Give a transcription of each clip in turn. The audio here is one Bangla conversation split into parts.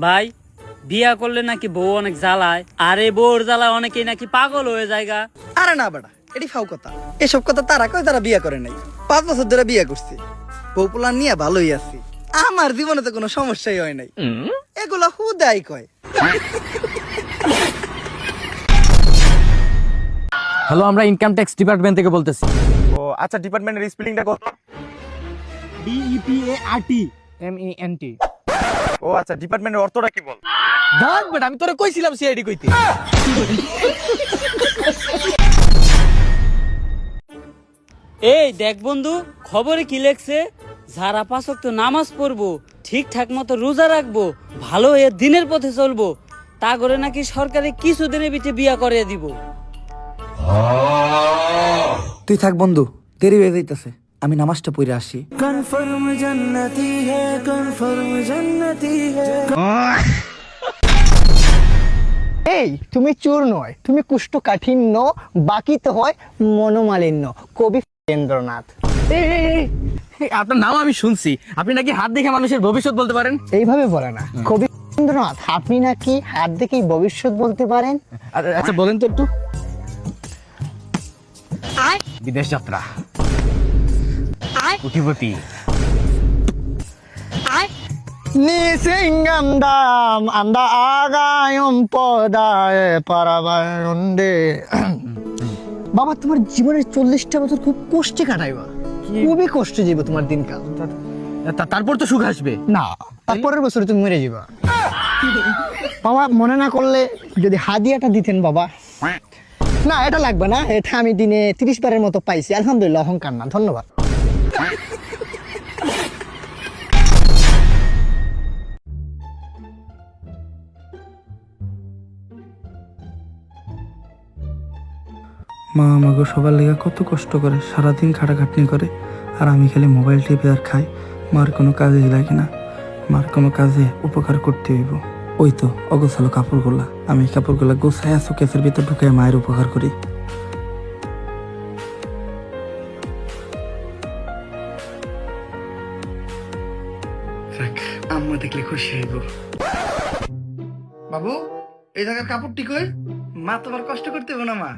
ভাই বিয়া করলে নাকি বউ অনেক জ্বালায়, আর এই বউর জ্বালায় অনেকেই নাকি পাগল হয়ে যায়গা। আরে না বেটা, এটি ফাও কথা। এসব কথা তারা কয় তারা বিয়া করে নাই। 5 বছর ধরে বিয়া করছি, বউ পোলা নিয়ে ভালোই আছি। আমার জীবনে তো কোনো সমস্যাই হয় নাই। এগুলা হুদাই কয়। হ্যালো, আমরা ইনকাম ট্যাক্স ডিপার্টমেন্ট থেকে বলতেছি। ও আচ্ছা, ডিপার্টমেন্টের স্পেলিংটা কত? DEPART MENT। ও আচ্ছা, ডিপার্টমেন্টের অর্থটা কি বল? দেখ বেটা, আমি তোরে কইছিলাম সিআইডি কইতে। এই দেখ বন্ধু, খবরে কি লেখছে, যারা 5 ওয়াক্ত নামাজ পড়বো, ঠিকঠাক মতো রোজা রাখবো, ভালো হয়ে দিনের পথে চলবো, তা করে নাকি সরকারে কিছুদিনের ভিতরে বিয়া করিয়ে দিব। তুই থাক বন্ধু, দেরি হয়ে যাইতেছে, আমি নামাজটা পড়ে আসি। এই তুমি চোর নয়, তুমি কুষ্ঠকাঠিন্য, বাকি তো হয় মনোমালিন্য। কবি রবীন্দ্রনাথ। আপনার নাম আমি শুনছি, আপনি নাকি হাত দেখে মানুষের ভবিষ্যৎ বলতে পারেন। এইভাবে বলে না, কবি রবীন্দ্রনাথ আপনি নাকি হাত দেখেই ভবিষ্যৎ বলতে পারেন। আচ্ছা বলেন তো একটু। বিদেশ যাত্রা, কোটিপতি, নিসিংগান্দাম আন্দা আগায়ম পদায় পারাবায়ন্দে। বাবা, তোমার জীবনের 40টা বছর খুব কষ্টে কাটাইবা, খুবই কষ্টে যাবে তোমার দিনকাল। তারপর তো সুখ আসবে। না, তারপরের বছরে তুমি মরে যাবা। বাবা, মনে না করলে যদি হাদিয়াটা দিতেন বাবা। না, এটা লাগবে না, এটা আমি দিনে 30 বারের মতো পাইছি, আলহামদুলিল্লাহ, অহংকার না, ধন্যবাদ। মা আমাকে সবার লেগে কত কষ্ট করে, সারাদিন খাটাখাটনি করে, আর আমি খালি মোবাইল টিপে আর খাই। মার কোনো কাজে লাগে না, মার কোনো কাজে উপকার করতে হইব। ওই তো অগোছালো কাপড়গুলা, আমি কাপড়গুলা গোছায় শোকেসের ভিতর ঢুকে মায়ের উপকার করি। আম্মা দেখলে খুশি হইব। বাবু, এই জায়গার কাপড় ঠিক হয়। মা তোমার কষ্ট করতে হবে না মা,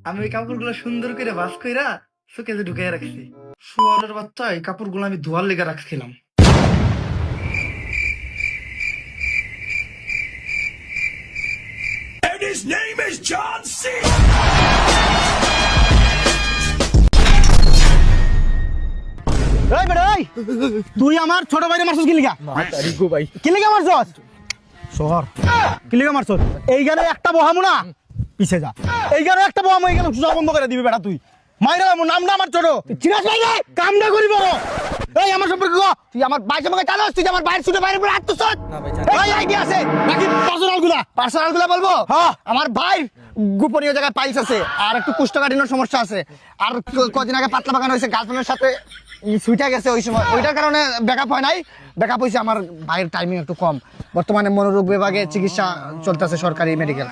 আমি ওই কাপড়গুলো সুন্দর করে ভাঁজ কইরা শোকেসে ঢুকাইয়া রাখছি। শুয়ারের বাচ্চা, এই কাপড়গুলো আমি ধোয়ার লেগে রাখছিলাম। এই বেটা, এই, তুই আমার ছোট ভাইরে মারছস কি লিগা? ভাই কি লিগা মারছস? শহর কি লিগা মারছস? এইখানে একটা বহামু না, পিছে যা। এইখানে একটা বহামু, এইখানে সুজা বন্ধ করে দিবি বেটা। তুই মাইরা আমার নাম না, আমার ছোট চিনাস নাই রে, কামটা করিব। এই আমার সম্পর্কে কো, তুই আমার ভাই সম্পর্কে জানোস? তুই আমার ভাইয়ের ছোট ভাইয়ের উপর হাত তুলছস? এই আইডিয়া আছে নাকি? পার্সোনাল গুলা বলবো? হ্যাঁ, আমার ভাই গোপনীয় জায়গায় পাইলস আছে, আর একটু কুষ্ঠকাঠিন্যের সমস্যা আছে, আর কদিন আগে পাতলা বাগান হয়েছে, গার্লফ্রেন্ডের সাথে সুইটা গেছে ওই সময়, ওইটার কারণে ব্যাকআপ হয় নাই। ব্যাকআপ হয়েছে, আমার ভাইয়ের টাইমিং একটু কম। বর্তমানে মনোরোগ বিভাগে চিকিৎসা চলতেছে সরকারি মেডিকেল।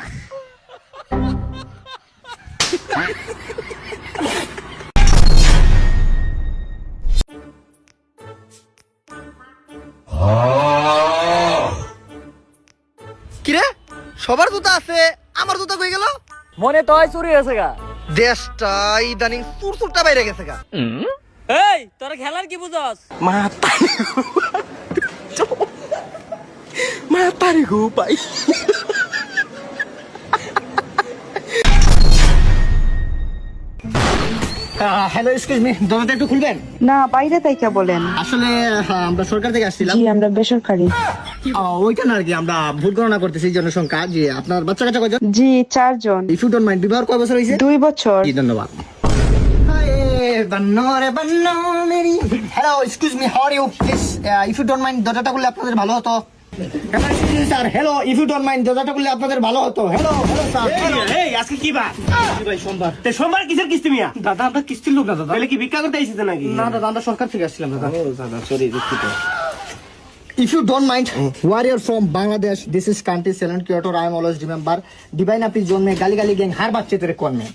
কিরে, সবার জুতা আছে, আমার জুতা কই গেল? মনে তো হয় চুরি হয়েছে গা। দেশটা ইদানিং চুরচুরটা বাইরে গেছে গা। এই তোরা খেলার কি বুঝস? মাতারি গো ভাই। হ্যালো, এক্সকিউজ মি, দরজাটা একটু খুলবেন? না, বাইরে তাইকা বলেন। আসলে আমরা সরকার থেকে আসছিলাম। জি, আমরা বেসরকারি। ওইখানে আর কি আমরা ভোট গণনা করতেছি জনসংখ্যা। জি, আপনার বাচ্চা কাচ্চা কয়জন? জি, 4 জন। ইফ ইউ ডোন্ট মাইন্ড, বিবাহ কয় বছর হয়েছে? 2 বছর। জি, ধন্যবাদ। Hello, excuse me, how are you? Please, if you don't mind, দরজাটা খুললে আপনাদের ভালো হতো। Sir, hello, if you don't mind, দরজাটা খুললে আপনাদের ভালো হতো। Hello, hello sir. এই আজকে কি বার? ভাই সোমবার। তে সোমবার কিসের কিস্তি মিয়া? দাদা, আমরা কিস্তির লোক না দাদা। তাহলে কি ভিক্ষা করতে আইছিস নাকি? না দাদা, আমরা সরকার থেকে আসছিলাম দাদা। ও দাদা, সরি, দুঃখিত। If you don't mind, warrior from Bangladesh, this is country Salon Kyoto, I am always remember. Divine আপনি জন্মে গালি গালি গ্যাং হার বাচ্চা তেরে কর্মে।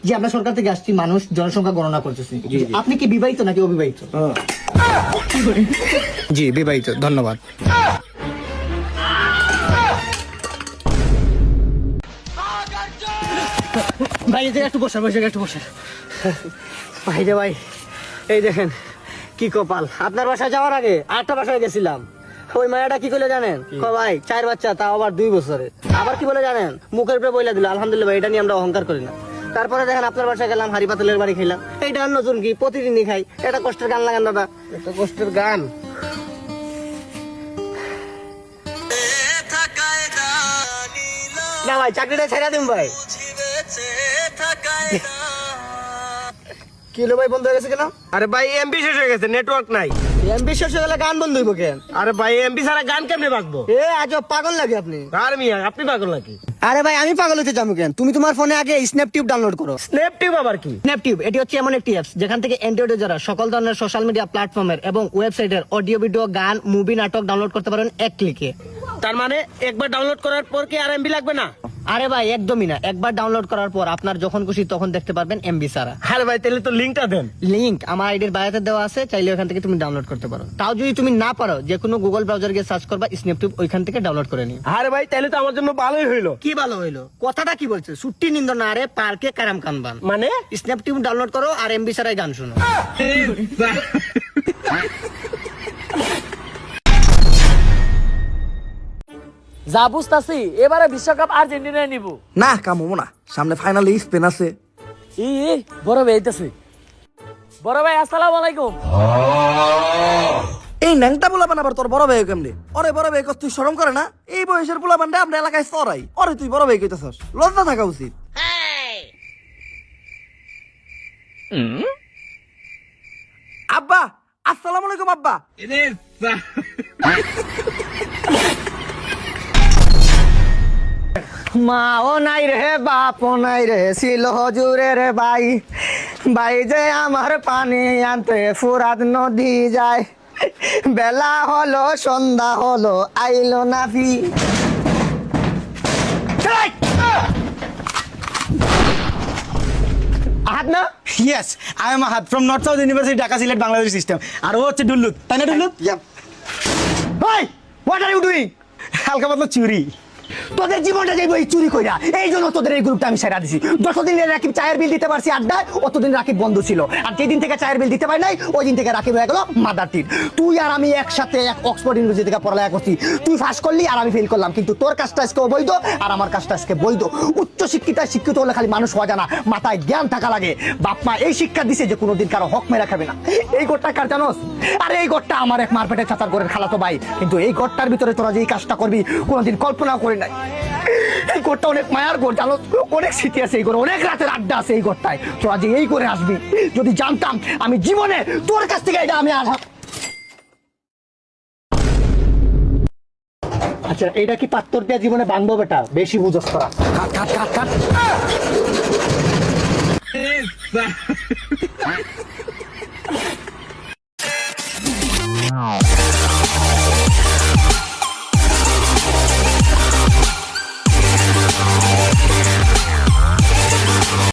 জি, আমরা সরকার থেকে আসছি, মানুষ জনসংখ্যা গণনা করতেছি। আপনি কি বিবাহিত নাকি অবিবাহিত? জি, বিবাহিত, ধন্যবাদ। ভাই এই জায়গায় একটু বসে ভাই রে ভাই, এই দেখেন কি কপাল। আপনার বাসায় যাওয়ার আগে আরেকটা বাসায় গেছিলাম, ওই মায়াটা কি করে জানেন? ভাই 4 বাচ্চা, তাও আবার 2 বছরে। আবার কি বলে জানেন? মুখের উপরে বইলা দিল আলহামদুলিল্লাহ, এটা নিয়ে আমরা অহংকার করি না। তারপরে দেখেন আপনার বাসায় গেলাম, হাড়ি পাতলের বাড়ি খেলাম। এইটা আর নতুন কি, প্রতিদিনই খাই। এটা কষ্টের গান লাগান দাদা, এটা কষ্টের গান। না ভাই, চাকরিটা ছেড়ে দিন ভাই। কি হলো ভাই, বন্ধ হয়ে গেছে কেন? আরে ভাই এমবি শেষ হয়ে গেছে, নেটওয়ার্ক নাই। এমবি শেষ হয়ে গেলে গান বন্ধ হইব কেন? আরে ভাই এমবি ছাড়া গান কেমনে বাঁকবো? এ আজব পাগল লাগে আপনি। আর মিয়া আপনি পাগল নাকি? আরে ভাই আমি পাগল হতে যাবো কেন? তুমি তোমার ফোনে আগে স্ন্যাপটিউব ডাউনলোড করো। স্ন্যাপটিউব আবার কি? স্ন্যাপটিউব এটি হচ্ছে এমন একটি অ্যাপস যেখান থেকে অ্যান্ড্রয়েডে যারা সকল ধরনের সোশ্যাল মিডিয়া প্ল্যাটফর্মের এবং ওয়েবসাইটের অডিও, ভিডিও, গান, মুভি, নাটক ডাউনলোড করতে পারেন এক ক্লিকে। তার মানে একবার ডাউনলোড করার পর কি আর এমবি লাগবে না? আরে ভাই একদমই না, একবার ডাউনলোড করার পর আপনার যখন খুশি তখন দেখতে পারবেন এমবি ছাড়া। আরে ভাই তাহলে তো লিংকটা দেন। লিংক আমার আইডির বায়োতে দেওয়া আছে, চাইলে ওখান থেকে তুমি ডাউনলোড করতে পারো। তাও যদি তুমি না পারো, যে কোনো গুগল ব্রাউজার গিয়ে সার্চ করবা স্ন্যাপটিউব, ওইখান থেকে ডাউনলোড করে নিও। আরে ভাই তাহলে তো আমার জন্য ভালোই হইলো। কি ভালো হইলো? কথাটা কি বলছে? ছুট্টি নিন্দ না রে, পার্কে কারাম কানবান। মানে স্ন্যাপটিউব ডাউনলোড করো আর এমবি ছাড়াই গান শুনো। যা বুঝতাছি এবারে বিশ্বকাপ আর্জেন্টিনায় নিব। না কামো না, সামনে ফাইনালে স্পেন আছে। বড় ভাই আইতাছে। বড় ভাই আসসালামু আলাইকুম। এই ন্যাংটা পোলাপান আবার তোর বড় ভাই কেমনে? ওরে বড় ভাই কস, তুই শরম করে না? এই বয়সের পোলাপানটা আমরা এলাকায় চড়াই, ওরে তুই বড় ভাই কইতাছস? লজ্জা থাকা উচিত। আব্বা আসসালামু আলাইকুম। আব্বা মাও নাই রে, বাপও নাই রে, ছিল হজুরের ভাই। ভাই যে আমার পানি আনতে ফুরাত নদী যায়, বেলা হলো সন্ধ্যা হলো আইলো না ফি। আহাত না? Yes, I am Ahad from North South University, Dhaka Sylhet Bangladesh system. আর ও হচ্ছে ডুল্লুত, তাই না ডুল্লুত? ভাই হোয়াট আর ইউ ডুইং? হালকা পাতলা চুরি। তোদের জীবনটা যাইব এই চুরি কইরা, এই জন্য তোদের এই গ্রুপটা আমি সেরা দিছি। 10 দিন রাকিব চায়ের বিল দিতে পারছি আড্ডায়, অতদিন রাকিব বন্ধ ছিল। আর যেদিন থেকে চায়ের বিল দিতে পারি নাই, ওই দিন থেকে রাকিব হয়ে গেল মাদার টির। তুই আর আমি একসাথে এক অক্সফোর্ড ইউনিভার্সিটি থেকে পড়ালেখা করছি। তুই ফাঁস করলি আর আমি ফেল করলাম, কিন্তু তোর কাজটা আজকে অবৈধ আর আমার কাজটা আজকে বৈধ। উচ্চ শিক্ষিত হলে খালি মানুষ হওয়া যায় না, মাথায় জ্ঞান থাকা লাগে। বাপ মা এই শিক্ষা দিছে যে কোনোদিন কারো হক মেরা খাবে না। এই ঘরটা কার জানোস? আরে এই ঘরটা আমার এক মারপেটের চাচার ঘরের খালাতো ভাই। কিন্তু এই ঘরটার ভিতরে তোরা যে এই কাজটা করবি কোনোদিন কল্পনা করি নাই। এই ঘরটা অনেক মায়ার ঘর, জানো, অনেক স্মৃতি আছে এই ঘরে, অনেক রাতের আড্ডা আছে এই ঘরটায়। তোরা যে এই করে আসবি, যদি জানতাম আমি জীবনে তোর কাছ থেকে এটা আমি আর। আচ্ছা এইটা কি পাত্তর দিয়া জীবনে বাঁধবো বেটা? বেশি বুঝস তোরা। কাট।